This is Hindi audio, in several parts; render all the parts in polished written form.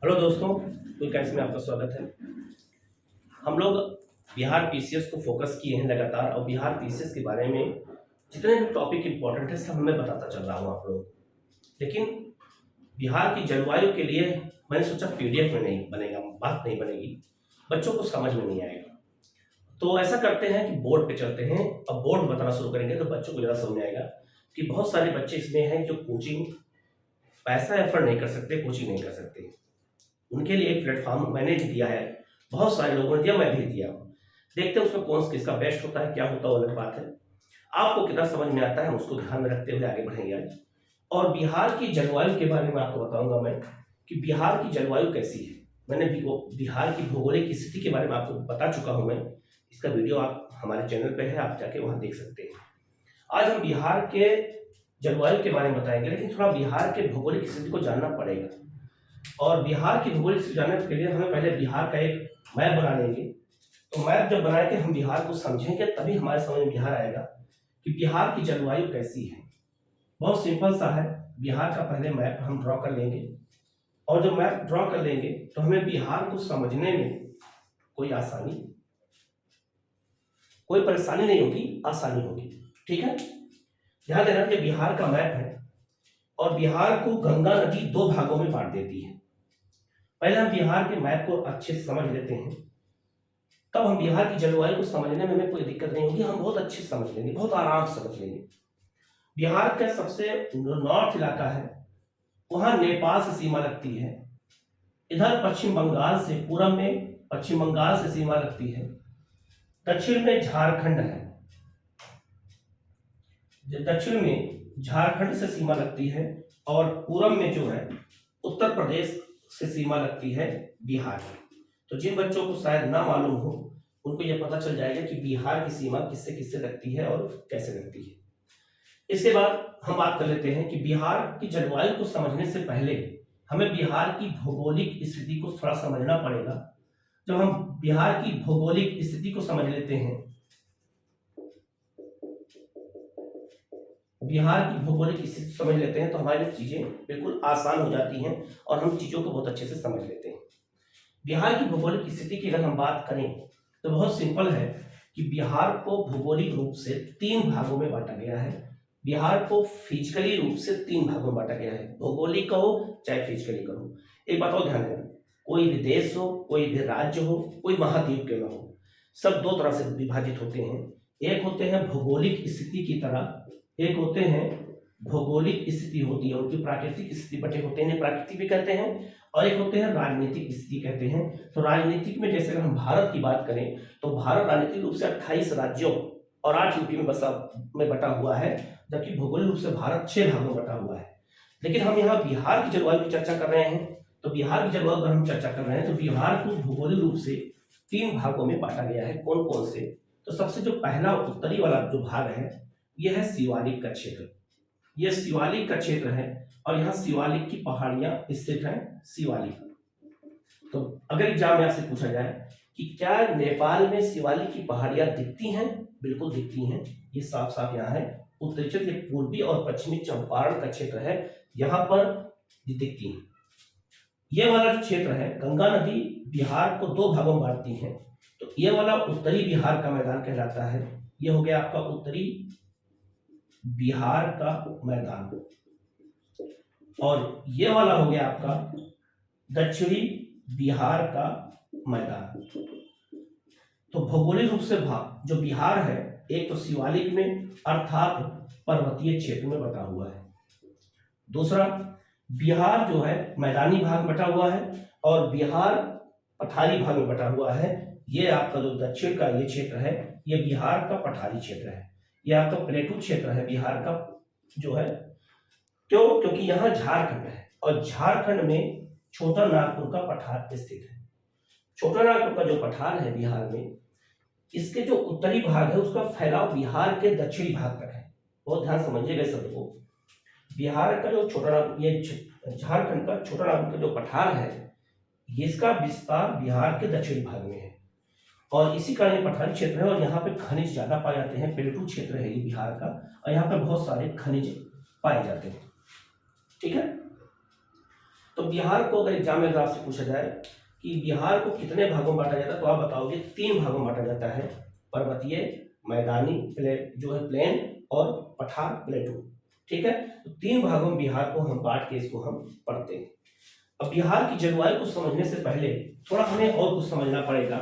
हेलो दोस्तों, तो कैसे में आपका स्वागत है। हम लोग बिहार पीसीएस को फोकस किए हैं लगातार, और बिहार पीसीएस के बारे में जितने भी टॉपिक इंपॉर्टेंट है सब मैं बताता चल रहा हूँ आप लोग। लेकिन बिहार की जलवायु के लिए मैंने सोचा पीडीएफ में नहीं बनेगा, बात नहीं बनेगी, बच्चों को समझ में नहीं आएगा। तो ऐसा करते हैं कि बोर्ड पे चलते हैं। अब बोर्ड बताना शुरू करेंगे तो बच्चों को ज़्यादा समझ में आएगा कि बहुत सारे बच्चे इसमें हैं जो कोचिंग पैसा एफर्ट नहीं कर सकते, कोचिंग नहीं कर सकते। उनके लिए एक प्लेटफॉर्म मैंने भी दिया है, बहुत सारे लोगों ने दिया, मैं भी दिया हूँ। देखते हैं उसमें कौन किसका बेस्ट होता है, क्या होता है, वो अलग बात है। आपको कितना समझ में आता है हम उसको ध्यान में रखते हुए आगे बढ़ेंगे आज। और बिहार की जलवायु के बारे में आपको बताऊंगा मैं कि बिहार की जलवायु कैसी है। मैंने भी बिहार की भौगोलिक स्थिति के बारे में आपको बता चुका हूं मैं। इसका वीडियो आप हमारे चैनल पे है, आप जाके वहां देख सकते हैं। आज हम बिहार के जलवायु के बारे में बताएंगे, लेकिन थोड़ा बिहार के भौगोलिक स्थिति को जानना पड़ेगा। और बिहार की भूगोल से जानने के लिए हमें पहले बिहार का एक मैप बना लेंगे। तो मैप जब बना के हम बिहार को समझेंगे तभी हमारे समझ में बिहार आएगा कि बिहार की जलवायु कैसी है। बहुत सिंपल सा है। बिहार का पहले मैप हम ड्रॉ कर लेंगे, और जब मैप ड्रॉ कर लेंगे तो हमें बिहार को समझने में कोई परेशानी नहीं होगी, आसानी होगी। ठीक है, ध्यान देना कि बिहार का मैप है और बिहार को गंगा नदी दो भागों में बांट देती है। पहले हम बिहार के मैप को अच्छे से समझ लेते हैं, तब हम बिहार की जलवायु को समझने में हमें कोई दिक्कत नहीं होगी, हम बहुत अच्छे से समझ लेंगे, बहुत आराम से समझ लेंगे। बिहार का सबसे नॉर्थ इलाका है, वहां नेपाल से सीमा लगती है। इधर पश्चिम बंगाल से, पूरब में पश्चिम बंगाल से सीमा लगती है। दक्षिण में झारखंड है, दक्षिण में झारखंड से सीमा लगती है। और पूरब में जो है उत्तर प्रदेश से सीमा लगती है बिहार। तो जिन बच्चों को शायद ना मालूम हो उनको यह पता चल जाएगा कि बिहार की सीमा किससे किससे लगती है और कैसे लगती है। इसके बाद हम बात कर लेते हैं कि बिहार की जलवायु को समझने से पहले हमें बिहार की भौगोलिक स्थिति को थोड़ा समझना पड़ेगा। जब हम बिहार की भौगोलिक स्थिति को समझ लेते हैं, बिहार की भौगोलिक स्थिति समझ लेते हैं, तो हमारी चीजें बिल्कुल आसान हो जाती हैं और हम चीजों को बहुत अच्छे से समझ लेते हैं। बिहार की भौगोलिक स्थिति की अगर हम बात करें तो बहुत सिंपल है कि बिहार को भौगोलिक रूप से तीन भागों में बांटा गया है। बिहार को फिजिकली रूप से तीन भागों में बांटा गया है, भौगोलिक कहो चाहे फिजिकली कहो। एक बात और ध्यान देना, कोई भी देश हो, कोई भी राज्य हो, कोई महाद्वीप क्यों ना हो, सब दो तरह से विभाजित होते हैं। एक होते हैं भौगोलिक स्थिति की तरह, एक होते हैं भौगोलिक स्थिति होती है उनकी प्राकृतिक स्थिति बटे होते हैं, प्राकृतिक भी कहते हैं, और एक होते हैं राजनीतिक स्थिति कहते हैं। तो राजनीतिक में जैसे अगर हम भारत की बात करें तो भारत राजनीतिक रूप से 28 राज्यों और 8 यूपी में बटा हुआ है, जबकि भौगोलिक रूप से भारत 6 भागों में बटा हुआ है। लेकिन हम यहाँ बिहार की जलवायु की चर्चा कर रहे हैं, तो बिहार की जलवायु अगर हम चर्चा कर रहे हैं तो बिहार को भौगोलिक रूप से तीन भागों में बांटा गया है। कौन कौन से? तो सबसे जो पहला उत्तरी वाला जो भाग है यह है शिवालिक का क्षेत्र। यह शिवालिक का क्षेत्र है और यहाँ शिवालिक की पहाड़ियां स्थित हैं। शिवालिक, तो अगर एग्जाम में आपसे पूछा जाए कि क्या नेपाल में शिवालिक की पहाड़ियां दिखती हैं, बिल्कुल दिखती हैं। ये साफ साफ यहाँ है उत्तरी क्षेत्र, पूर्वी और पश्चिमी चंपारण का क्षेत्र है, यहाँ पर ये दिखती हैं। ये वाला जो क्षेत्र है, गंगा नदी बिहार को दो भागों में बांटती है, तो ये वाला उत्तरी बिहार का मैदान कहलाता है। ये हो गया आपका उत्तरी बिहार का मैदान, और ये वाला हो गया आपका दक्षिणी बिहार का मैदान। तो भौगोलिक रूप से जो बिहार है, एक तो शिवालिक में अर्थात पर्वतीय क्षेत्र में बटा हुआ है, दूसरा बिहार जो है मैदानी भाग बटा हुआ है, और बिहार पठारी भाग में बटा हुआ है। ये आपका जो दक्षिण का ये क्षेत्र है, ये बिहार का पठारी क्षेत्र है, ये आपका प्लेटू क्षेत्र है बिहार का जो है। क्यों? क्योंकि यहाँ झारखंड है और झारखंड में छोटा नागपुर का पठार स्थित है। छोटा नागपुर का जो पठार है बिहार में, इसके जो उत्तरी भाग है उसका फैलाव बिहार के दक्षिणी भाग तक है। बहुत ध्यान समझिएगा सब को। बिहार का जो छोटा नागपुर, ये झारखंड का छोटा नागपुर का जो पठार है, इसका विस्तार बिहार के दक्षिणी भाग में है और इसी कारण ये पठारी क्षेत्र है। और यहाँ पे खनिज ज्यादा पाए जाते हैं, प्लेटू क्षेत्र है ये बिहार का, और यहाँ पे बहुत सारे खनिज पाए जाते हैं। ठीक है, तो बिहार को अगर एग्जाम में आपसे पूछा जाए कि बिहार को कितने भागों में बांटा जाता है, तो आप बताओगे 3 भागों में बांटा जाता है, पर्वतीय, मैदानी जो है प्लेन, और पठार प्लेटू। ठीक है, तो 3 भागों में बिहार को हम बांट के इसको हम पढ़ते हैं। अब बिहार की जलवायु को समझने से पहले थोड़ा हमें और कुछ समझना पड़ेगा,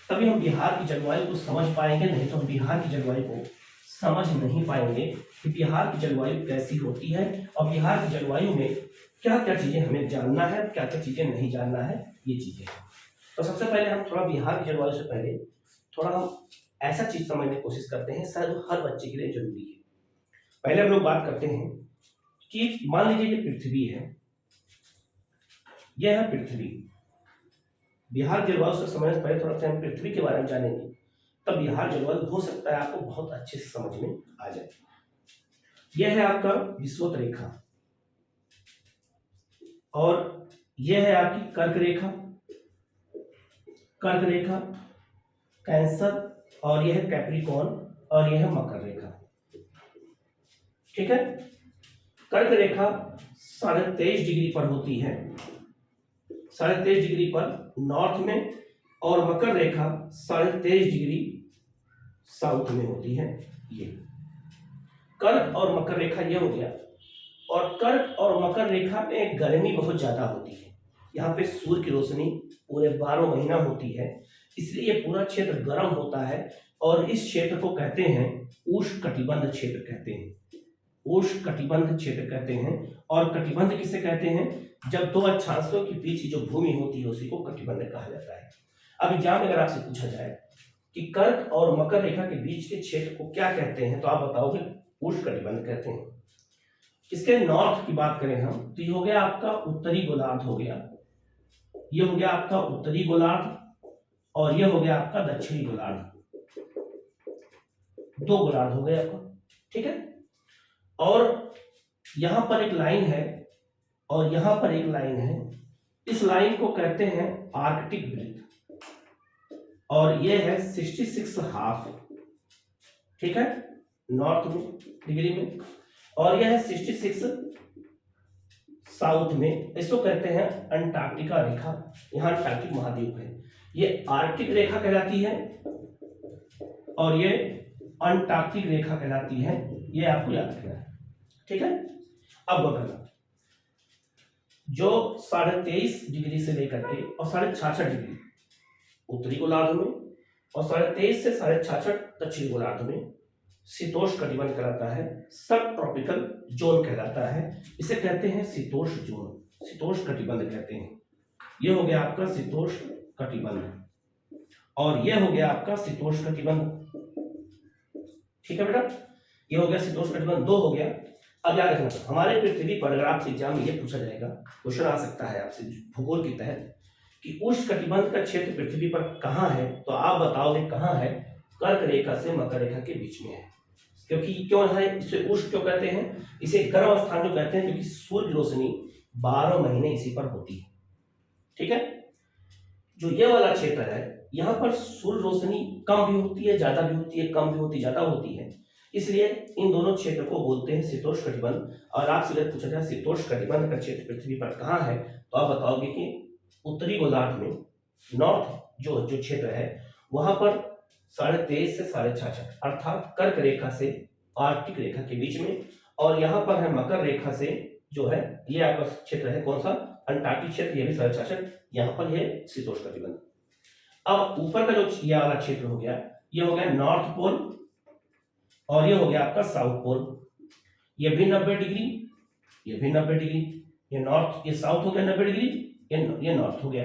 तभी हम बिहार की जलवायु को समझ पाएंगे, नहीं तो हम बिहार की जलवायु को समझ नहीं पाएंगे कि बिहार की जलवायु कैसी होती है और बिहार की जलवायु में क्या क्या चीजें हमें जानना है, क्या क्या चीजें नहीं जानना है, ये चीजें। तो सबसे पहले हम थोड़ा बिहार की जलवायु से पहले थोड़ा हम ऐसा चीज समझने की कोशिश करते हैं, शायद हर बच्चे के लिए जरूरी है। पहले हम लोग बात करते हैं कि मान लीजिए ये पृथ्वी है, यह है पृथ्वी। बिहार जलवायु से समझने से पहले थोड़ा सा हम पृथ्वी के बारे में जानेंगे, तब बिहार जलवायु हो सकता है आपको बहुत अच्छे से समझ में आ जाए। यह है आपका विषुवत रेखा, और यह है आपकी कर्क रेखा, कर्क रेखा, कैंसर, और यह है कैप्रिकॉर्न, और यह है मकर रेखा। ठीक है, कर्क रेखा 23.5 डिग्री पर होती है, 23.5 डिग्री पर नॉर्थ में, और मकर रेखा 23.5 डिग्री साउथ में होती है। ये कर्क और मकर रेखा ये हो गया। और कर्क और मकर रेखा में गर्मी बहुत ज्यादा होती है, यहाँ पे सूर्य की रोशनी पूरे 12 महीना होती है, इसलिए ये पूरा क्षेत्र गर्म होता है, और इस क्षेत्र को कहते हैं उष्णकटिबंध क्षेत्र कहते हैं, उष्णकटिबंध क्षेत्र कहते हैं। और कटिबंध किसे कहते हैं, जब 2 अक्षांशों के बीच जो भूमि होती है उसी को कटिबंध कहा जाता है। अब एग्जाम में अगर आपसे पूछा जाए कि कर्क और मकर रेखा के बीच के क्षेत्र को क्या कहते हैं, तो आप बताओगे उष्णकटिबंध कहते हैं। इसके नॉर्थ की बात करें हम, तो ये हो गया आपका उत्तरी गोलार्ध हो गया, ये हो गया आपका उत्तरी गोलार्ध, और ये हो गया आपका दक्षिणी गोलार्ध, 2 गोलार्ध हो गए आपका। ठीक है, और यहां पर एक लाइन है और यहां पर एक लाइन है, इस लाइन को कहते हैं आर्कटिक वृत्त, और ये है 66.5, ठीक है, नॉर्थ में डिग्री में, और यह है 66 साउथ में, इसको कहते हैं अंटार्कटिका रेखा, यहाँ अंटार्कटिक महाद्वीप है, ये आर्कटिक रेखा कहलाती है और ये अंटार्कटिक रेखा कहलाती है, ये आपको याद रखना है। ठीक है, अब बताना जो 23.5 डिग्री से लेकर के और 66.5 डिग्री उत्तरी गोलार्ध में, और 23.5 से 66.5 दक्षिणी गोलार्ध में शीतोष्ण कटिबंध कहलाता है, सब ट्रॉपिकल जोन कहलाता है, इसे कहते हैं शीतोष्ण जोन, शीतोष्ण कटिबंध कहते हैं। ये हो गया आपका शीतोष्ण कटिबंध, और ये हो गया आपका शीतोष्ण कटिबंध। ठीक है बेटा, ये हो गया शीतोष्ण कटिबंध, 2 हो गया। अब याद रखना, हमारे पृथ्वी पर अगर आपसे एग्जाम में ये पूछा जाएगा, क्वेश्चन आ सकता है आपसे भूगोल के तहत कि उष्ण कटिबंध का क्षेत्र पृथ्वी पर कहाँ है, तो आप बताओगे कहाँ है, कर्क रेखा से मकर रेखा के बीच में है। क्योंकि क्यों है इसे उष्ण क्यों कहते हैं, इसे गर्म स्थान क्यों कहते हैं, क्योंकि सूर्य की रोशनी 12 महीने इसी पर होती है। ठीक है, जो ये वाला क्षेत्र है यहाँ पर सूर्य रोशनी कम भी होती है, ज्यादा भी होती है, कम भी होती, ज्यादा होती है, इसलिए इन दोनों क्षेत्र को बोलते हैं शीतोष्ण कटिबंध। और आपसे अगर पूछा जाए शीतोष्ण कटिबंध का क्षेत्र पृथ्वी पर कहाँ है, तो आप बताओगे कि उत्तरी गोलार्ध में, नॉर्थ जो क्षेत्र है वहां पर 23.5 से 66.5 अर्थात कर्क रेखा से आर्कटिक रेखा के बीच में, और यहाँ पर है मकर रेखा से जो है ये आपका क्षेत्र है कौन सा, अंटार्कटिक क्षेत्र, ये भी 66.5, यहाँ पर है शीतोष्ण कटिबंध। अब ऊपर का जो ये वाला क्षेत्र हो गया, ये हो गया नॉर्थ पोल, और ये हो गया आपका साउथ पोल, ये भी 90 डिग्री, ये भी 90 डिग्री, ये नॉर्थ, ये साउथ हो गया 90 डिग्री, ये नॉर्थ हो गया।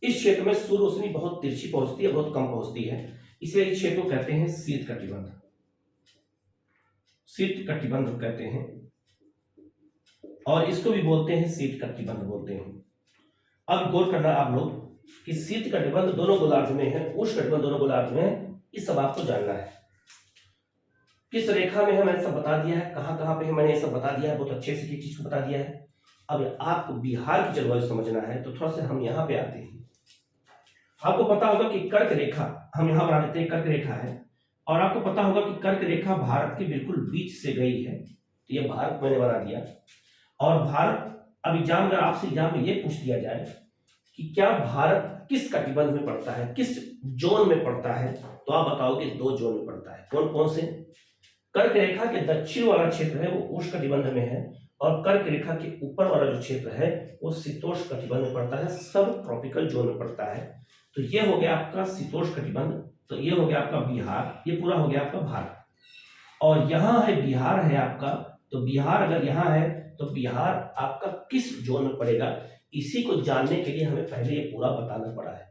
इस क्षेत्र में सूर्य रोशनी बहुत तिरछी पहुंचती है, बहुत कम पहुंचती है, इसलिए इस क्षेत्र को कहते हैं शीत कटिबंध, शीत कटिबंध कहते हैं, और इसको भी बोलते हैं शीत कटिबंध बोलते हैं। अब गौर करना आप लोग कि शीत कटिबंध दोनों गोलार्ध में है, उष्ण कटिबंध दोनों गोलार्ध में है, इस सब आपको जानना है। किस रेखा में है मैंने सब बता दिया है, कहां कहां पे है मैंने ये सब बता दिया है, बहुत अच्छे से ये चीज को बता दिया है। अब आपको बिहार की जलवायु समझना है, तो थोड़ा सा हम यहाँ पे आते हैं। आपको पता होगा कि कर्क रेखा, हम यहाँ बना देते हैं कर्क रेखा है, और आपको पता होगा कि कर्क रेखा भारत के बिल्कुल बीच से गई है, तो ये भारत मैंने बना दिया, और भारत अब अगर आपसे एग्जाम में ये पूछ दिया जाए कि क्या भारत किस कटिबंध में पड़ता है, किस जोन में पड़ता है, तो आप बताओगे 2 जोन में पड़ता है। कौन कौन से? कर्क रेखा के दक्षिण वाला क्षेत्र है वो उष्ण कटिबंध में है, और कर्क रेखा के ऊपर वाला जो क्षेत्र है वो शीतोष्ण कटिबंध में पड़ता है, सब ट्रॉपिकल जोन में पड़ता है। तो ये हो गया आपका शीतोष्ण कटिबंध, तो ये हो गया आपका बिहार, ये पूरा हो गया आपका भारत। और यहाँ है बिहार है आपका, तो बिहार अगर यहाँ है तो बिहार आपका किस जोन में पड़ेगा, इसी को जानने के लिए हमें पहले ये पूरा बताना पड़ा है,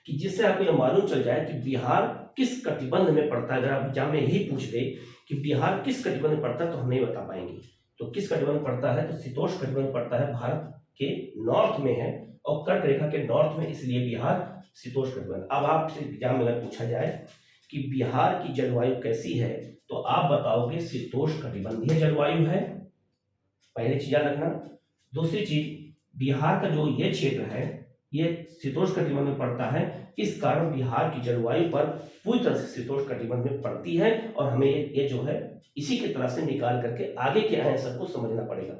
कि जिससे आपको ये मालूम चल जाए कि बिहार किस कटिबंध में पड़ता है। अगर आप एग्जाम में यही पूछ दे कि बिहार किस कटिबंध में पड़ता है तो हम नहीं बता पाएंगे। तो किस कटिबंध पड़ता है, तो शीतोष्ण कटिबंध पड़ता है, भारत के नॉर्थ में है और कर्क रेखा के नॉर्थ में, इसलिए बिहार शीतोष्ण कटिबंध। अब आपसे एग्जाम में पूछा जाए कि बिहार की जलवायु कैसी है, तो आप बताओगे शीतोष्ण कटिबंधीय जलवायु है, पहली चीज याद रखना। दूसरी चीज, बिहार का जो ये क्षेत्र है ये शीतोष्ण कटिबंध में पड़ता है, इस कारण बिहार की जलवायु पर पूरी तरह से शीतोष्ण कटिबंध में पड़ती है, और हमें ये जो है इसी की तरह से निकाल करके आगे के आंसर को समझना पड़ेगा।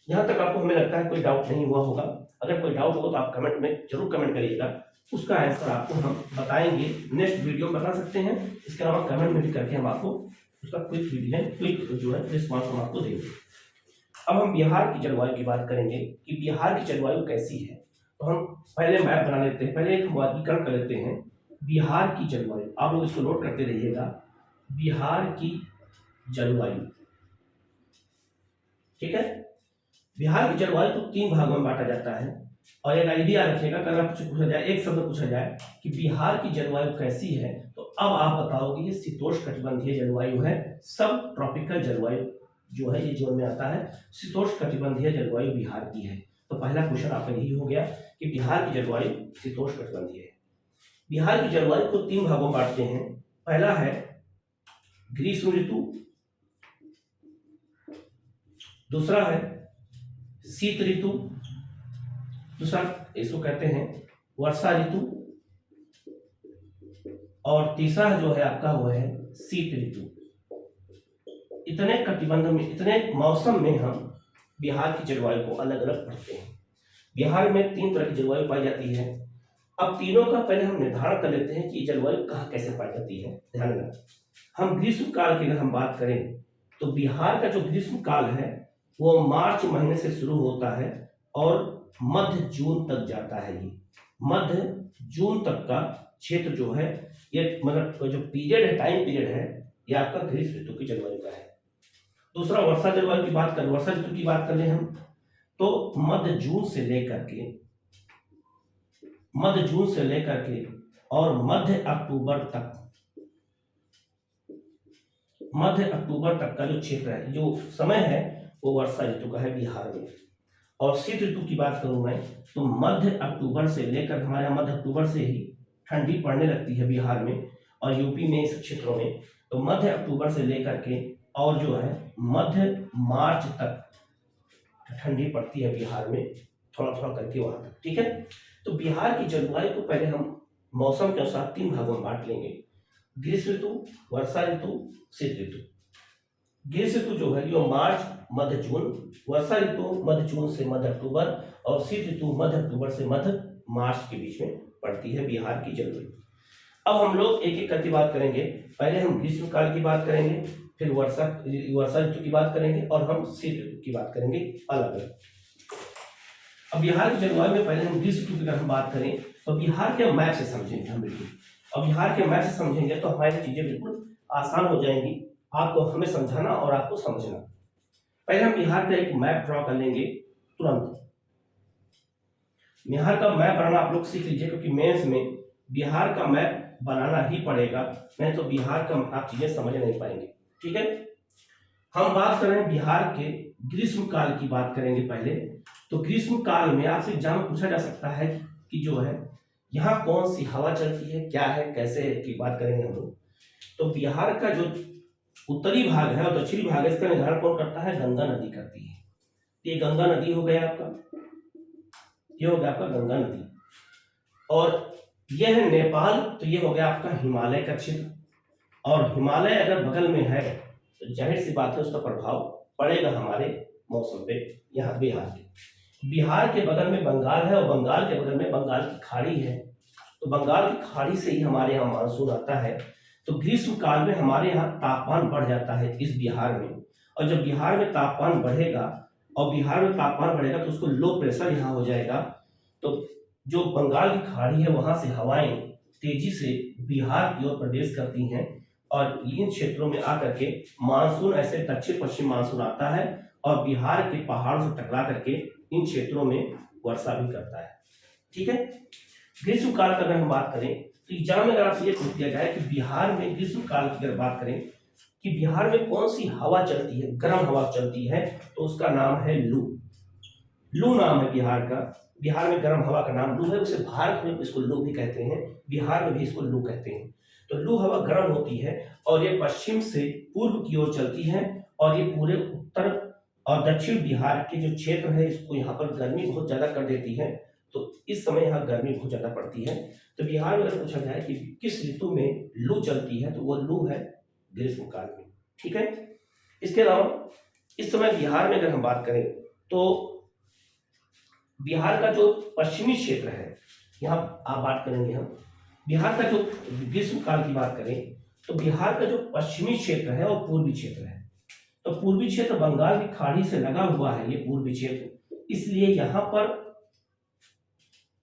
यहाँ तक आपको हमें लगता है कोई डाउट नहीं हुआ होगा। अगर कोई डाउट हो तो आप कमेंट में जरूर कमेंट करिएगा, उसका आंसर आपको हम बताएंगे, नेक्स्ट वीडियो में बता सकते हैं। इसके अलावा कमेंट में भी करके हम आपको उसका क्विक जो है रिस्पॉन्स हम आपको देंगे। अब हम बिहार की जलवायु की बात करेंगे कि बिहार की जलवायु कैसी है। तो हम पहले मैप बना लेते हैं, पहले एक वर्गीकरण कर लेते हैं बिहार की जलवायु। आप लोग इसको नोट करते रहिएगा, बिहार की जलवायु, ठीक है। बिहार की जलवायु को 3 भागों में बांटा जाता है, और एक आइडिया रखिएगा, अगर आपसे पूछा जाए, एक शब्द पूछा जाए कि बिहार की जलवायु कैसी है, तो अब आप बताओगे ये शीतोष्ण कटिबंधीय जलवायु है, सब ट्रॉपिकल जलवायु जो है ये जोन में आता है, शीतोष्ण कटिबंधीय जलवायु बिहार की है। तो पहला क्वेश्चन आपका यही हो गया कि बिहार की जलवायु शीतोष्ण कटिबंधीय है। बिहार की जलवायु को 3 भागों में बांटते हैं। पहला है ग्रीष्म ऋतु, दूसरा है शीत ऋतु, दूसरा इसको कहते हैं वर्षा ऋतु, और तीसरा जो है आपका वो है शीत ऋतु। इतने कटिबंध में, इतने मौसम में हम बिहार की जलवायु को अलग अलग पढ़ते हैं। बिहार में 3 तरह की जलवायु पाई जाती है। अब तीनों का पहले हम निर्धारण कर लेते हैं कि जलवायु कहाँ कैसे पाई जाती है। ध्यान देना, हम ग्रीष्म काल की अगर हम बात करें तो बिहार का जो ग्रीष्म काल है वो मार्च महीने से शुरू होता है और मध्य जून तक जाता है। ये मध्य जून तक का क्षेत्र जो है, ये मतलब जो पीरियड है, टाइम पीरियड है, ये आपका ग्रीष्म ऋतु की जलवायु का है। दूसरा वर्षा जलवायु की बात करें, वर्षा ऋतु की बात करें हम, तो मध्य जून से लेकर के और मध्य अक्टूबर तक का जो क्षेत्र है, जो समय है, वो वर्षा ऋतु का है बिहार में। और शीत ऋतु की बात करूं मैं, तो मध्य अक्टूबर से लेकर, हमारे यहाँ मध्य अक्टूबर से ही ठंडी पड़ने लगती है बिहार में और यूपी में, इस क्षेत्रों में। तो मध्य अक्टूबर से लेकर के और जो है मध्य मार्च तक ठंडी पड़ती है बिहार में, थोड़ा थोड़ा करके वहां तक, ठीक है। तो बिहार की जलवायु को पहले हम मौसम के अनुसार 3 भागों में बांट लेंगे, ग्रीष्म ऋतु, वर्षा ऋतु, शीत ऋतु। ग्रीष्म ऋतु जो है जो मार्च मध्य जून, वर्षा ऋतु मध्य जून से मध्य अक्टूबर, और शीत ऋतु मध्य अक्टूबर से मध्य मार्च के बीच में पड़ती है बिहार की जलवायु। अब हम लोग एक एक करके बात करेंगे। पहले हम ग्रीष्म काल की बात करेंगे, फिर वर्षा ऋतु की बात करेंगे, और हम शीत ऋतु की बात करेंगे अलग अलग। अब बिहार की जलवायु में पहले हम ग्रीष्म ऋतु की अगर हम बात करें तो बिहार के मैप से समझेंगे हम बिल्कुल। अब बिहार के मैप से समझेंगे तो हमारी चीजें बिल्कुल आसान हो जाएंगी, आपको हमें समझाना और आपको समझना। पहले हम बिहार का एक मैप ड्रॉ कर लेंगे तुरंत। बिहार का मैप बनाना आप लोग सीख लीजिए, क्योंकि मेंस में बिहार का मैप बनाना ही पड़ेगा, नहीं तो बिहार का आप चीजें समझ नहीं पाएंगे, ठीक है। हम बात कर रहे हैं बिहार के ग्रीष्म काल की बात करेंगे पहले। तो ग्रीष्म काल में आपसे एग्जाम में पूछा जा सकता है कि जो है यहाँ कौन सी हवा चलती है, क्या है, कैसे है, की बात करेंगे हम लोग। तो बिहार का जो उत्तरी भाग है और दक्षिणी भाग है, इसका निर्धारण कौन करता है, गंगा नदी करती है। ये गंगा नदी हो गया आपका, ये हो गया आपका गंगा नदी, और यह है नेपाल, तो ये हो गया आपका हिमालय का क्षेत्र। और हिमालय अगर बगल में है तो जाहिर सी बात है उसका प्रभाव पड़ेगा हमारे मौसम पे यहाँ बिहार के बगल में बंगाल है और बंगाल के बगल में बंगाल की खाड़ी है। तो बंगाल की खाड़ी से ही हमारे यहाँ मानसून आता है। तो ग्रीष्म काल में हमारे यहाँ तापमान बढ़ जाता है इस बिहार में, और जब बिहार में तापमान बढ़ेगा और बिहार में तापमान बढ़ेगा तो उसको लो प्रेशर यहाँ हो जाएगा। तो जो बंगाल की खाड़ी है वहां से हवाएं तेजी से बिहार की ओर प्रवेश करती हैं और इन क्षेत्रों में आकर के मानसून ऐसे दक्षिण पश्चिम मानसून आता है और बिहार के पहाड़ों से टकरा करके इन क्षेत्रों में वर्षा भी करता है। ठीक है। ग्रीष्म काल की अगर हम बात करें तो एग्जाम में अगर आपसे ये पूछ दिया जाए कि बिहार में ग्रीष्म काल की अगर बात करें कि बिहार में कौन सी हवा चलती है, गर्म हवा चलती है, तो उसका नाम है लू। लू नाम है बिहार का। बिहार में गर्म हवा का नाम लू है। उसे भारत में इसको लू भी कहते हैं, बिहार में भी इसको लू कहते हैं। तो लू हवा गर्म होती है और ये पश्चिम से पूर्व की ओर चलती है और ये पूरे उत्तर और दक्षिण बिहार के जो क्षेत्र है इसको यहाँ पर गर्मी बहुत ज्यादा कर देती है। तो इस समय यहाँ गर्मी बहुत ज्यादा पड़ती है। तो बिहार में अगर पूछा जाए कि किस ऋतु में लू चलती है तो वो लू है ग्रीष्म काल में। ठीक है। इसके अलावा इस समय बिहार में अगर हम बात करें तो बिहार का जो पश्चिमी क्षेत्र है, यहाँ आप बात करेंगे हम बिहार का जो ग्रीष्म काल की बात करें तो बिहार का जो पश्चिमी क्षेत्र है और पूर्वी क्षेत्र है। तो पूर्वी क्षेत्र बंगाल की खाड़ी से लगा हुआ है ये पूर्वी क्षेत्र, इसलिए यहाँ पर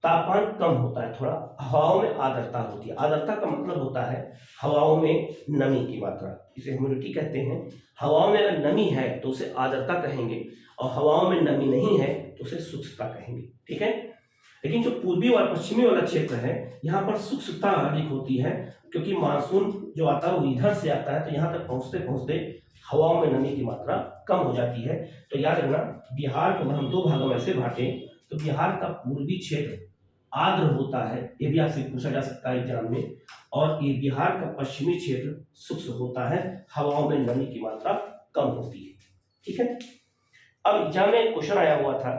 तापमान कम होता है, थोड़ा हवाओं में आर्द्रता होती है। आर्द्रता का मतलब होता है हवाओं में नमी की मात्रा, इसे ह्यूमिडिटी कहते हैं। हवाओं में अगर नमी है तो उसे आर्द्रता कहेंगे और हवाओं में नमी नहीं है तो उसे शुष्कता कहेंगे। ठीक है। लेकिन जो पूर्वी और पश्चिमी वाला क्षेत्र है यहाँ पर शुष्कता अधिक होती है, क्योंकि मानसून जो आता है वो इधर से आता है, तो यहाँ तक पहुंचते पहुंचते हवाओं में नमी की मात्रा कम हो जाती है। तो याद रखना बिहार को हम दो भागों में से बांटे तो बिहार का पूर्वी क्षेत्र आर्द्र होता है, ये भी आपसे पूछा जा सकता है एग्जाम में, और ये बिहार का पश्चिमी क्षेत्र शुष्क होता है, हवाओं में नमी की मात्रा कम होती है। ठीक है। अब एग्जाम में एक क्वेश्चन आया हुआ था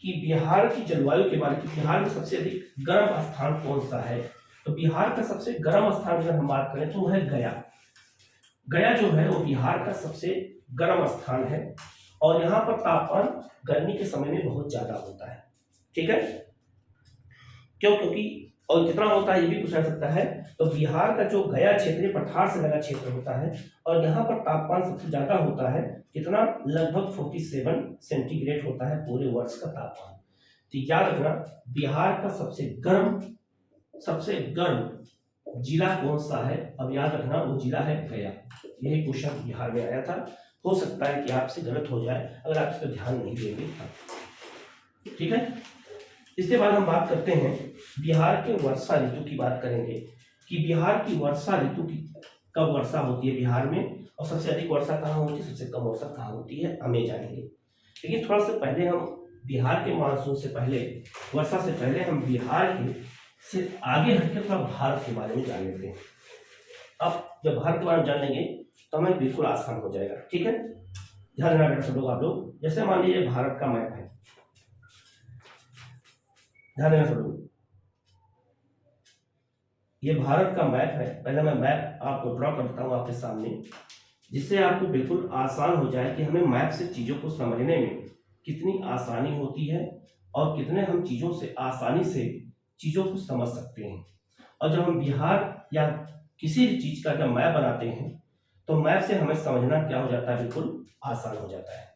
कि बिहार की जलवायु के बारे में, बिहार में सबसे अधिक गर्म स्थान कौन सा है। तो बिहार का सबसे गर्म स्थान अगर हम बात करें तो वो है गया। गया जो है वो बिहार का सबसे गर्म स्थान है और यहाँ पर तापमान गर्मी के समय में बहुत ज्यादा होता है। ठीक है। क्यों? क्योंकि और कितना होता है ये भी पूछा सकता है। तो बिहार का जो गया क्षेत्र पठार से लगा क्षेत्र होता है और यहाँ पर तापमान सबसे ज्यादा होता है, कितना, लगभग 47 सेंटीग्रेड होता है पूरे वर्ष का तापमान। तो याद रखना बिहार का सबसे गर्म जिला कौन सा है। अब याद रखना वो जिला है गया। यही क्वेश्चन बिहार में आया था। हो सकता है कि आपसे गलत हो जाए अगर आप इस पर ध्यान नहीं देंगे। ठीक है। इसके बाद हम बात करते हैं बिहार के वर्षा ऋतु की बात करेंगे कि बिहार की वर्षा ऋतु की कब वर्षा होती है बिहार में, और सबसे अधिक वर्षा कहाँ होती है, सबसे कम वर्षा कहाँ होती है, हमें जानेंगे। लेकिन थोड़ा सा पहले हम बिहार के मानसून से पहले, वर्षा से पहले हम बिहार के से आगे हटकर थोड़ा भारत के बारे में जान लेते हैं। अब जब भारत के बारे में जान लेंगे तो हमें बिल्कुल आसान हो जाएगा। ठीक है। ध्यान रखना बेटा सब लोग, आप लोग जैसे मान लीजिए भारत का मैप है, ध्यान देना सब लोग, ये भारत का मैप है। पहले मैं मैप आपको ड्रॉ करता हूँ आपके सामने, जिससे आपको बिल्कुल आसान हो जाए कि हमें मैप से चीजों को समझने में कितनी आसानी होती है और कितने हम चीजों से आसानी से चीजों को समझ सकते हैं। और जब हम बिहार या किसी भी चीज का जब मैप बनाते हैं तो मैप से हमें समझना क्या हो जाता है, बिल्कुल आसान हो जाता है।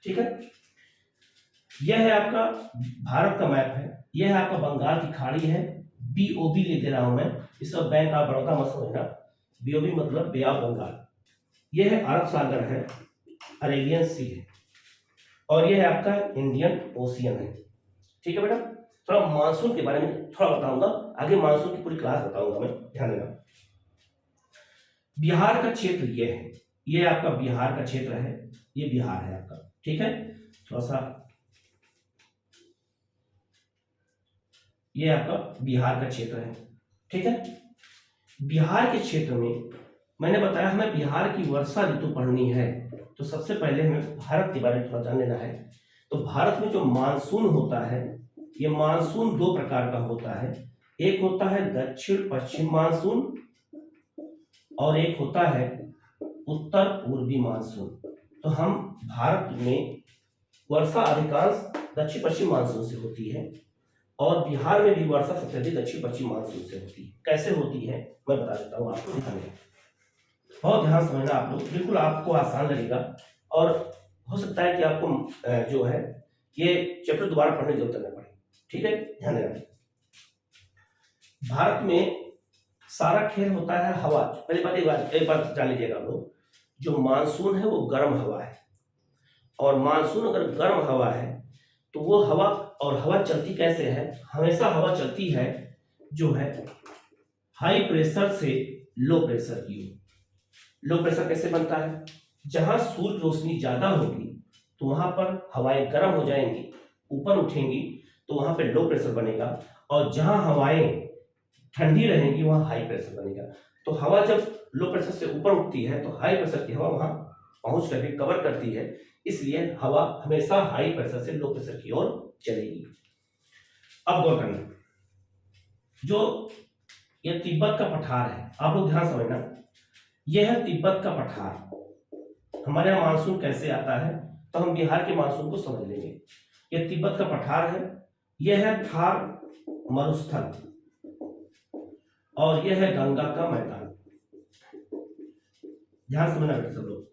ठीक है। यह है आपका भारत का मैप है, यह है आपका बंगाल की खाड़ी है, BOB लिख दे रहा हूं मैं, इस सब बैंक ऑफ बड़ौदा मत समझना, BOB मतलब बे ऑफ बंगाल। यह है अरब सागर है, अरेबियन सी है, और यह है आपका इंडियन ओशियन है। ठीक है बेटा। थोड़ा मानसून के बारे में थोड़ा बताऊंगा आगे, मानसून की पूरी क्लास बताऊंगा मैं, ध्यान देना। बिहार का क्षेत्र ये है, ये आपका बिहार का क्षेत्र है, ये बिहार है आपका। ठीक है। थोड़ा सा ये आपका बिहार का क्षेत्र है। ठीक है। बिहार के क्षेत्र में मैंने बताया हमें बिहार की वर्षा ऋतु पढ़नी है, तो सबसे पहले हमें भारत के बारे में थोड़ा जान लेना है। तो भारत में जो मानसून होता है, ये मानसून दो प्रकार का होता है, एक होता है दक्षिण पश्चिम मानसून और एक होता है उत्तर पूर्वी मानसून। तो हम भारत में वर्षा अधिकांश दक्षिण पश्चिम मानसून से होती है और बिहार में भी वर्षा सबसे अधिक दक्षिण पश्चिम मानसून से होती है। कैसे होती है मैं बता देता हूँ आपको, दिखाने बहुत ध्यान समझना आप लोग, बिल्कुल आपको आसान लगेगा और हो सकता है कि आपको जो है ये चैप्टर दोबारा पढ़ने की जरूरत न पड़े। ठीक है, ध्यान देना। भारत में सारा खेल होता है हवा। पहली बात एक बात जान लीजिएगा आप लोग, जो मानसून है वो गर्म हवा है और मानसून अगर गर्म हवा है तो वो हवा, और हवा चलती कैसे है, हमेशा हवा चलती है जो है हाई प्रेशर से लो प्रेशर की ओर। लो प्रेशर कैसे बनता है, जहां सूर्य रोशनी ज्यादा होगी तो वहां पर हवाएं गर्म हो जाएंगी, ऊपर उठेंगी तो वहां पे लो प्रेशर बनेगा, और जहां हवाएं ठंडी रहेंगी वहां हाई प्रेशर बनेगा। तो हवा जब लो प्रेशर से ऊपर उठती है तो हाई प्रेशर की हवा वहां पहुंच करके कवर करती है, इसलिए हवा हमेशा हाई प्रेशर से लो प्रेशर की ओर चलेगी। अब गौर करना, जो ये तिब्बत का पठार है, आप लोग ध्यान समझना, यह है तिब्बत का पठार। हमारे यहाँ मानसून कैसे आता है तो हम बिहार के मानसून को समझ लेंगे। यह तिब्बत का पठार है, यह है थार मरुस्थल और यह है गंगा का मैदान। ध्यान समझना बेटा सब लोग,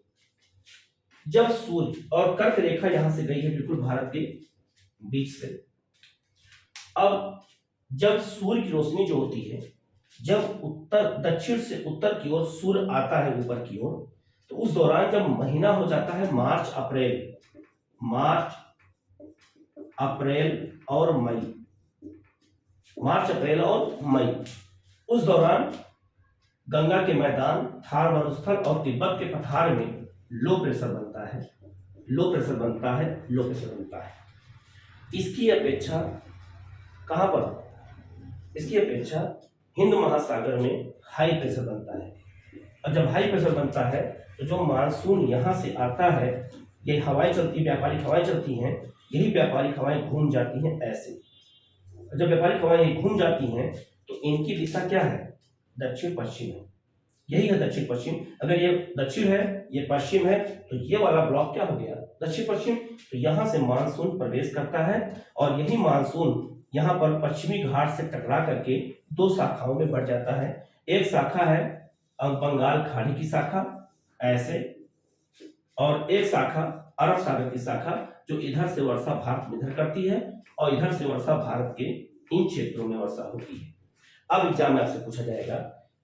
जब सूर्य और कर्क रेखा यहां से गई है बिल्कुल भारत के बीच से, अब जब सूर्य की रोशनी जो होती है, जब उत्तर दक्षिण से उत्तर की ओर सूर्य आता है ऊपर की ओर, तो उस दौरान जब महीना हो जाता है मार्च अप्रैल और मई, उस दौरान गंगा के मैदान, थार मरुस्थल और तिब्बत के पठार में लो प्रेशर बनता है। इसकी अपेक्षा कहां पर, इसकी अपेक्षा हिंद महासागर में हाई प्रेशर बनता है। और जब हाई प्रेशर बनता है तो जो मानसून यहां से आता है, ये हवाएं चलती, व्यापारिक हवाएं चलती हैं, यही व्यापारिक हवाएं घूम जाती हैं ऐसे। जब व्यापारिक हवाएं घूम जाती हैं तो इनकी दिशा क्या है, दक्षिण पश्चिम है। यही है दक्षिण पश्चिम। अगर ये दक्षिण है, ये पश्चिम है, तो ये वाला ब्लॉक क्या हो गया, दक्षिण पश्चिम। तो यहां से मानसून प्रवेश करता है और यही मानसून यहाँ पर पश्चिमी घाट से टकरा करके दो शाखाओं में बढ़ जाता है। एक शाखा है बंगाल खाड़ी की शाखा ऐसे, और एक शाखा अरब सागर की शाखा, जो इधर से वर्षा भारत में इधर करती है और इधर से वर्षा भारत के इन क्षेत्रों में वर्षा होती है। अब एग्जाम में आपसे पूछा जाएगा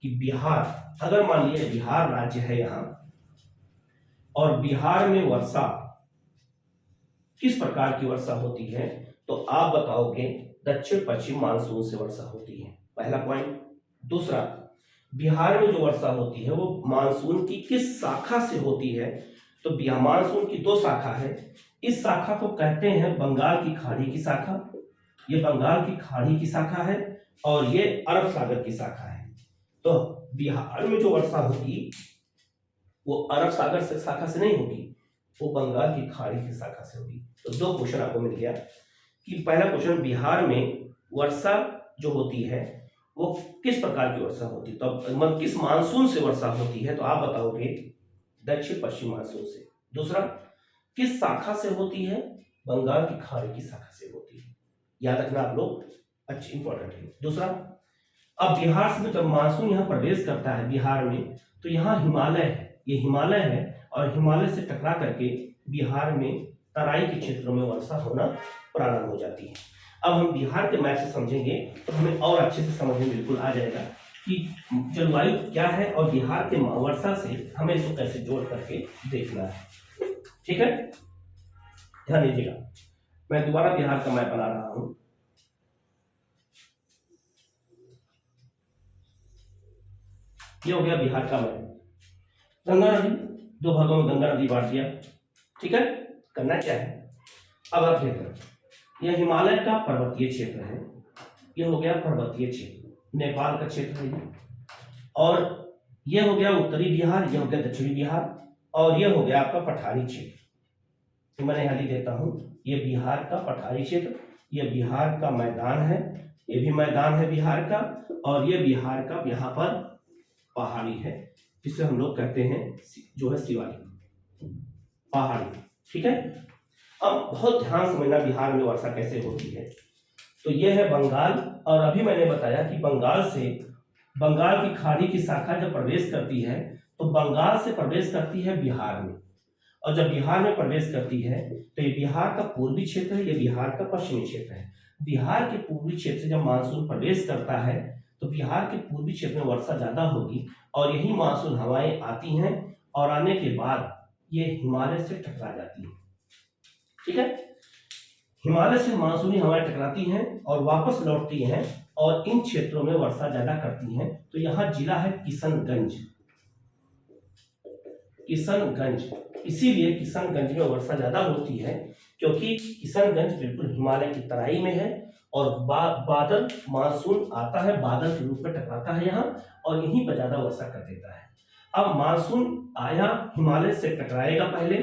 कि बिहार, अगर मान लीजिए बिहार राज्य है यहाँ, और बिहार में वर्षा किस प्रकार की वर्षा होती है, तो आप बताओगे दक्षिण पश्चिम मानसून से वर्षा होती है, पहला पॉइंट। दूसरा, बिहार में जो वर्षा होती है वो मानसून की किस शाखा से होती है, तो मानसून की दो शाखा है, इस शाखा को कहते हैं बंगाल की खाड़ी की शाखा, ये बंगाल की खाड़ी की शाखा है, और ये अरब सागर की शाखा है। तो बिहार में जो वर्षा होगी वो अरब सागर से शाखा से नहीं होगी, वो बंगाल की खाड़ी की शाखा से होगी। तो दो क्वेश्चन आपको मिल गया कि पहला क्वेश्चन, बिहार में वर्षा जो होती है वो किस प्रकार की वर्षा होती है, तो मतलब किस मानसून से वर्षा होती है, तो आप बताओगे दक्षिण पश्चिम मानसून से। दूसरा, किस शाखा से होती है, बंगाल की खाड़ी की शाखा से होती है। याद रखना आप लोग, अच्छी इंपॉर्टेंट है। दूसरा, अब बिहार से जब मानसून यहाँ प्रवेश करता है बिहार में, तो यहाँ हिमालय है, ये हिमालय है, और हिमालय से टकरा करके बिहार में तराई के क्षेत्रों में वर्षा होना प्रारंभ हो जाती है। अब हम बिहार के मैप से समझेंगे तो हमें और अच्छे से समझ में बिल्कुल आ जाएगा कि जलवायु क्या है और बिहार के वर्षा से हमें इसको कैसे जोड़ करके देखना है। ठीक है, ध्यान दीजिएगा, मैं दोबारा बिहार का मैप बना रहा हूं। ये हो गया बिहार का मैप। गंगा नदी, दो भागों में गंगा नदी बांट दिया। ठीक है, करना क्या है, अब आप देखना, यह हिमालय का पर्वतीय क्षेत्र है, यह हो गया पर्वतीय क्षेत्र, नेपाल का क्षेत्र है ये, और यह हो गया उत्तरी बिहार, यह हो गया दक्षिणी बिहार, और यह हो गया आपका पठारी क्षेत्र। तो मैं यहाँ लिख देता हूँ, ये बिहार का पठारी क्षेत्र, ये बिहार का मैदान है, ये भी मैदान है बिहार का, और ये बिहार का यहाँ पर पहाड़ी है, जिसे हम लोग कहते हैं जो है शिवालिक पहाड़ी। ठीक है, अब बहुत ध्यान समझना बिहार में वर्षा कैसे होती है। तो ये है बंगाल, और अभी मैंने बताया कि बंगाल से बंगाल की खाड़ी की शाखा जब प्रवेश करती है तो बंगाल से प्रवेश करती है बिहार में, और जब बिहार में प्रवेश करती है तो ये बिहार का पूर्वी क्षेत्र है, ये बिहार का पश्चिमी क्षेत्र है। बिहार के पूर्वी क्षेत्र से जब मानसून प्रवेश करता है तो बिहार के पूर्वी क्षेत्र में वर्षा ज्यादा होगी, और यही मानसून हवाएं आती हैं और आने के बाद ये हिमालय से टकरा जाती हैं। ठीक है, हिमालय से मानसूनी हवाएं टकराती हैं और वापस लौटती हैं और इन क्षेत्रों में वर्षा ज्यादा करती हैं। तो यहाँ जिला है किशनगंज। किशनगंज इसीलिए किशनगंज में वर्षा ज्यादा होती है क्योंकि किशनगंज बिल्कुल हिमालय की तराई में है, और बादल मानसून आता है, बादल के रूप में टकराता है यहाँ, और यहीं पर ज्यादा वर्षा कर देता है। अब मानसून आया, हिमालय से टकराएगा, पहले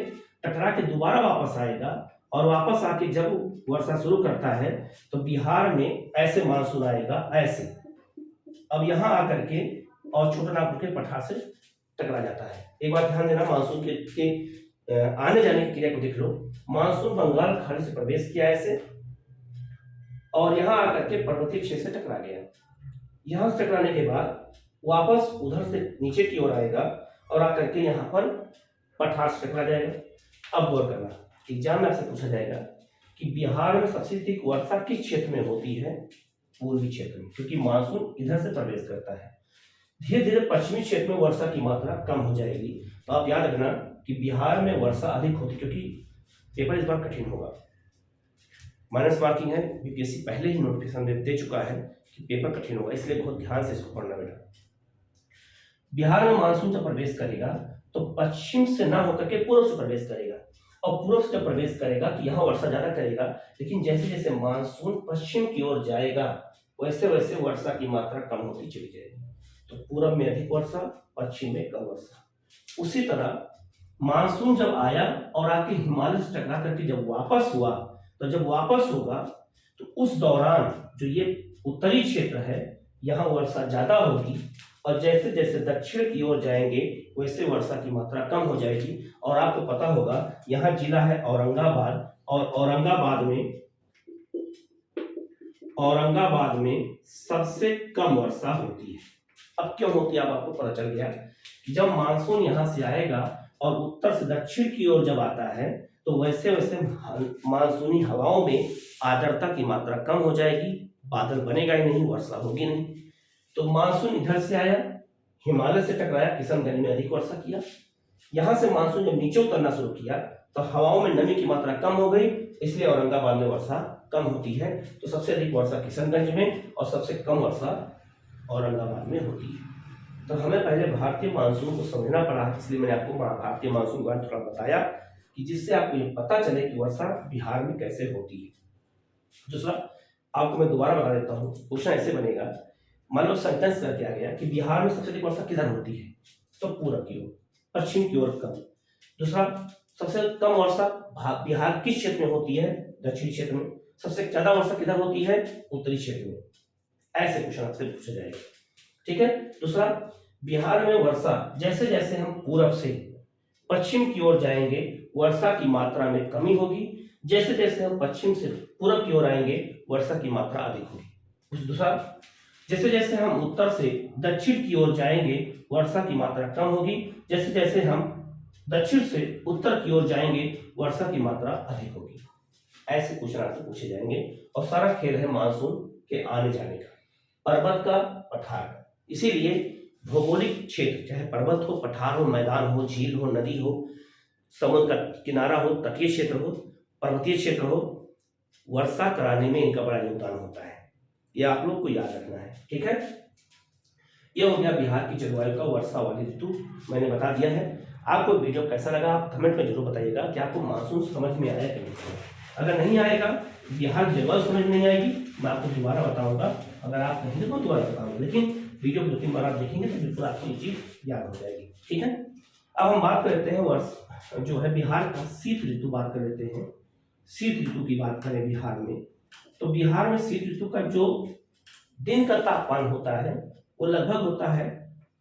टकरा के दोबारा वापस आएगा, और वापस आके जब वर्षा शुरू करता है तो बिहार में ऐसे मानसून आएगा, ऐसे। अब यहाँ आकर के और छोटानागपुर के पठार से टकरा जाता है। एक बार ध्यान देना, मानसून के आने जाने की क्रिया को देख लो। मानसून बंगाल खाड़ी से प्रवेश किया ऐसे, और यहाँ आकर के पर्वतीय क्षेत्र से टकरा गया। यहाँ से टकराने के बाद वापस उधर से नीचे की ओर आएगा और आकर के यहाँ पर पठार से टकरा जाएगा। अब गौर करना, एग्जाम में आपसे पूछा जाएगा कि बिहार में सबसे अधिक वर्षा किस क्षेत्र में होती है? पूर्वी क्षेत्र में, क्योंकि मानसून इधर से प्रवेश करता है। धीरे धीरे पश्चिमी क्षेत्र में वर्षा की मात्रा कम हो जाएगी। तो आप याद रखना कि बिहार में वर्षा अधिक होती, क्योंकि पेपर इस बार कठिन होगा, माइनस मार्किंग है, बीपीएससी पहले ही नोटिफिकेशन दे चुका है कि पेपर कठिन होगा, इसलिए बहुत ध्यान से इसको पढ़ना बेटा। बिहार में मानसून जब प्रवेश करेगा तो पश्चिम से ना होकर के पूर्व से प्रवेश करेगा, और पूर्व से जब प्रवेश करेगा तो यहाँ वर्षा ज्यादा करेगा, लेकिन जैसे जैसे मानसून पश्चिम की ओर जाएगा वैसे वैसे वर्षा की मात्रा कम होती चली जाएगी। तो पूर्व में अधिक वर्षा, पश्चिम में कम वर्षा। उसी तरह मानसून जब आया और आके हिमालय से टकरा करके जब वापस हुआ, तो जब वापस होगा तो उस दौरान जो ये उत्तरी क्षेत्र है यहाँ वर्षा ज्यादा होगी, और जैसे जैसे दक्षिण की ओर जाएंगे वैसे वर्षा की मात्रा कम हो जाएगी। और आपको पता होगा यहाँ जिला है औरंगाबाद, और औरंगाबाद में सबसे कम वर्षा होती है। अब क्यों होती है, अब आपको पता चल गया। जब मानसून यहाँ से आएगा और उत्तर से दक्षिण की ओर जब आता है तो वैसे वैसे मानसूनी हवाओं में आर्द्रता की मात्रा कम हो जाएगी, बादल बनेगा ही नहीं, वर्षा होगी नहीं। तो मानसून इधर से आया, हिमालय से टकराया, किशनगंज में अधिक वर्षा किया। यहाँ से मानसून जब नीचे उतरना शुरू किया तो हवाओं में नमी की मात्रा कम हो गई, इसलिए औरंगाबाद में वर्षा कम होती है। तो सबसे अधिक वर्षा किशनगंज में और सबसे कम वर्षा औरंगाबाद में होती है। तो हमें पहले भारतीय मानसून को समझना पड़ा, इसलिए मैंने आपको भारतीय मानसून का थोड़ा बताया कि जिससे आपको ये पता चले कि वर्षा बिहार में कैसे होती है। दूसरा आपको मैं दोबारा बता देता हूँ, क्वेश्चन ऐसे बनेगा, मान लो सेंटेंस करके आ गया कि बिहार में सबसे अधिक वर्षा किधर होती है, तो पूरब की ओर, पश्चिम की ओर कम। दूसरा, सबसे कम वर्षा बिहार किस क्षेत्र में होती है? दक्षिणी क्षेत्र में। सबसे ज्यादा वर्षा किधर होती है? उत्तरी क्षेत्र में। ऐसे क्वेश्चन आपसे पूछा जाएगा, ठीक है। दूसरा, बिहार में वर्षा जैसे जैसे हम पूरब से पश्चिम की ओर जाएंगे वर्षा की मात्रा में कमी होगी, जैसे जैसे हम पश्चिम से पूरब की ओर आएंगे वर्षा की मात्रा अधिक होगी। दूसरा, जैसे जैसे हम उत्तर से दक्षिण की ओर जाएंगे वर्षा की मात्रा कम होगी, जैसे जैसे हम दक्षिण से उत्तर की ओर जाएंगे वर्षा की मात्रा अधिक होगी। ऐसे क्वेश्चन आपसे पूछे जाएंगे, और सारा खेल है मानसून के आने जाने का, पर्वत का, पठार का। इसीलिए भौगोलिक क्षेत्र, चाहे पर्वत हो, पठार हो, मैदान हो, झील हो, नदी हो, समुद्र का किनारा हो, तटीय क्षेत्र हो, पर्वतीय क्षेत्र हो, वर्षा कराने में इनका बड़ा योगदान होता है। ये आप लोग को याद रखना है, ठीक है। ये हो गया बिहार की जलवायु का वर्षा वाली ऋतु, मैंने बता दिया है। आपको वीडियो कैसा लगा आप कमेंट में जरूर बताइएगा कि आपको मानसून समझ में आया कि नहीं। अगर नहीं आएगा, बिहार जलवायु समझ नहीं आएगी, मैं आपको दोबारा बताऊंगा। अगर आप नहीं देखो दोबारा बताऊंगा, लेकिन वीडियो को 2-3 बार आप देखेंगे तो बिल्कुल आपको ये चीज याद हो जाएगी, ठीक है। अब हम बात कर लेते हैं जो है बिहार का शीत ऋतु, बात कर लेते हैं शीत ऋतु की। बात करें बिहार में, तो बिहार में शीत ऋतु का जो दिन का तापमान होता है वो लगभग होता है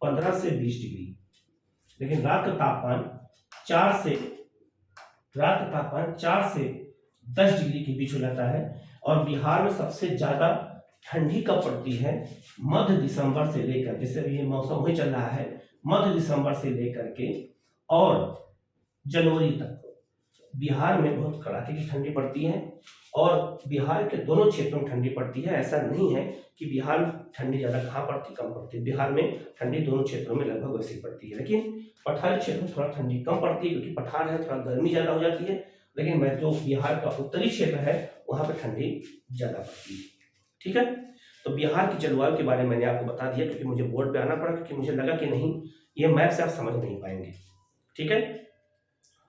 15 से 20 डिग्री, लेकिन रात का तापमान 4 से 10 डिग्री के बीच हो जाता है। और बिहार में सबसे ज्यादा ठंडी कब पड़ती है? मध्य दिसंबर से लेकर, जैसे ये मौसम वही चल रहा है, मध्य दिसंबर से लेकर के और जनवरी तक बिहार में बहुत कड़ाके की ठंडी पड़ती है। और बिहार के दोनों क्षेत्रों में ठंडी पड़ती है। ऐसा नहीं है कि बिहार में ठंडी ज़्यादा कहाँ पड़ती, कम पड़ती है। बिहार में ठंडी दोनों क्षेत्रों में लगभग वैसी पड़ती है, लेकिन पठारी क्षेत्र में थोड़ा ठंडी कम पड़ती है, क्योंकि पठार है, थोड़ा गर्मी ज़्यादा हो जाती है। लेकिन मैं जो बिहार का उत्तरी क्षेत्र है वहाँ पर ठंडी ज़्यादा पड़ती है। ठीक है, तो बिहार की जलवायु के बारे में मैंने आपको बता दिया, क्योंकि मुझे बोर्ड पे आना पड़ा, क्योंकि मुझे लगा कि नहीं ये मैप से आप समझ नहीं पाएंगे। ठीक है,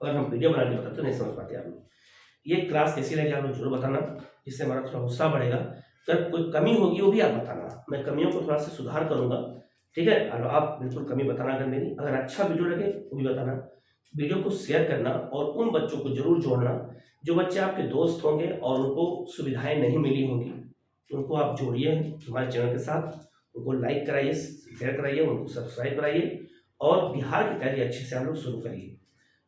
और हम वीडियो बना के बताते तो नहीं समझ पाते आप लोग। ये क्लास कैसी लगी आप लोग जरूर बताना, जिससे हमारा थोड़ा गुस्सा बढ़ेगा। अगर कोई कमी होगी वो भी आप बताना, मैं कमियों को थोड़ा सा सुधार करूंगा। ठीक है, और आप बिल्कुल कमी बताना अगर मेरी, अगर अच्छा वीडियो लगे वो भी बताना। वीडियो को शेयर करना और उन बच्चों को जरूर जोड़ना जो बच्चे आपके दोस्त होंगे और उनको सुविधाएं नहीं मिली होंगी, तो उनको आप जोड़िए हमारे चैनल के साथ। उनको लाइक कराइए, शेयर कराइए, उनको सब्सक्राइब कराइए और बिहार की तैयारी अच्छे से आप लोग शुरू करिए।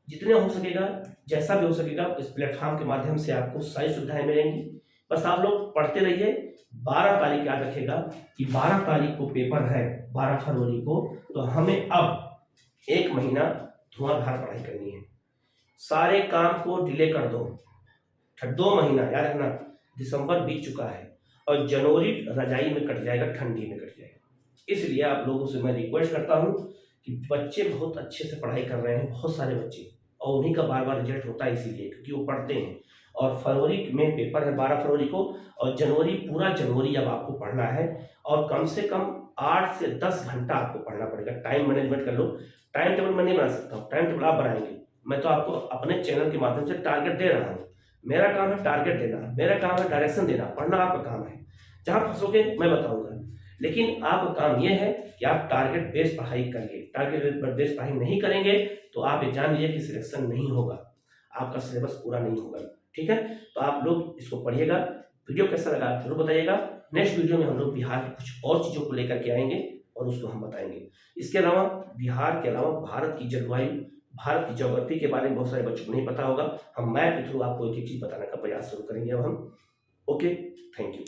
जितने हो सकेगा, जैसा भी हो सकेगा, इस प्लेटफॉर्म के माध्यम से आपको सारी सुविधाएं मिलेंगी। बस आप लोग पढ़ते रहिए। 12 तारीख याद रखेगा कि 12 तारीख को पेपर है, 12 फरवरी को। तो हमें अब 1 महीना धुआंधार पढ़ाई करनी है। सारे काम को डिले कर दो। 2 महीना याद रखना, दिसंबर बीत चुका है और जनवरी रजाई में कट जाएगा, ठंडी में कट जाएगा। इसलिए आप लोगों से मैं रिक्वेस्ट करता हूँ कि बच्चे बहुत अच्छे से पढ़ाई कर रहे हैं, बहुत सारे बच्चे, और उन्हीं का बार बार रिजल्ट होता है इसीलिए, क्योंकि वो पढ़ते हैं। और फरवरी में पेपर है 12 फरवरी को, और जनवरी, पूरा जनवरी अब आपको पढ़ना है। और कम से कम 8 से 10 घंटा आपको पढ़ना पड़ेगा। टाइम मैनेजमेंट कर लो। टाइम टेबल मैं नहीं बना सकता हूँ, टाइम टेबल आप बनाएंगे। मैं तो आपको अपने चैनल के माध्यम से टारगेट दे रहा हूँ। मेरा काम है टारगेट देना, मेरा काम है डायरेक्शन देना, पढ़ना आपका काम है। जहाँ फंसोगे मैं बताऊंगा, लेकिन आपका काम यह है कि आप टारगेट बेस्ड पढ़ाई करिए। टारगेट बेस्ड पढ़ाई नहीं करेंगे तो आप ये जान लीजिए कि सिलेक्शन नहीं होगा, आपका सिलेबस पूरा नहीं होगा। ठीक है, तो आप लोग इसको पढ़िएगा। वीडियो कैसा लगा आप जरूर बताइएगा। नेक्स्ट वीडियो में हम लोग बिहार की कुछ और चीज़ों को लेकर के आएंगे और उसको हम बताएंगे। इसके अलावा बिहार के अलावा भारत की जलवायु, भारत की ज्योग्राफी के बारे में बहुत सारे बच्चों को नहीं पता होगा। हम मैप के थ्रू आपको एक एक चीज़ बताने का प्रयास शुरू करेंगे अब हम। Okay, thank you.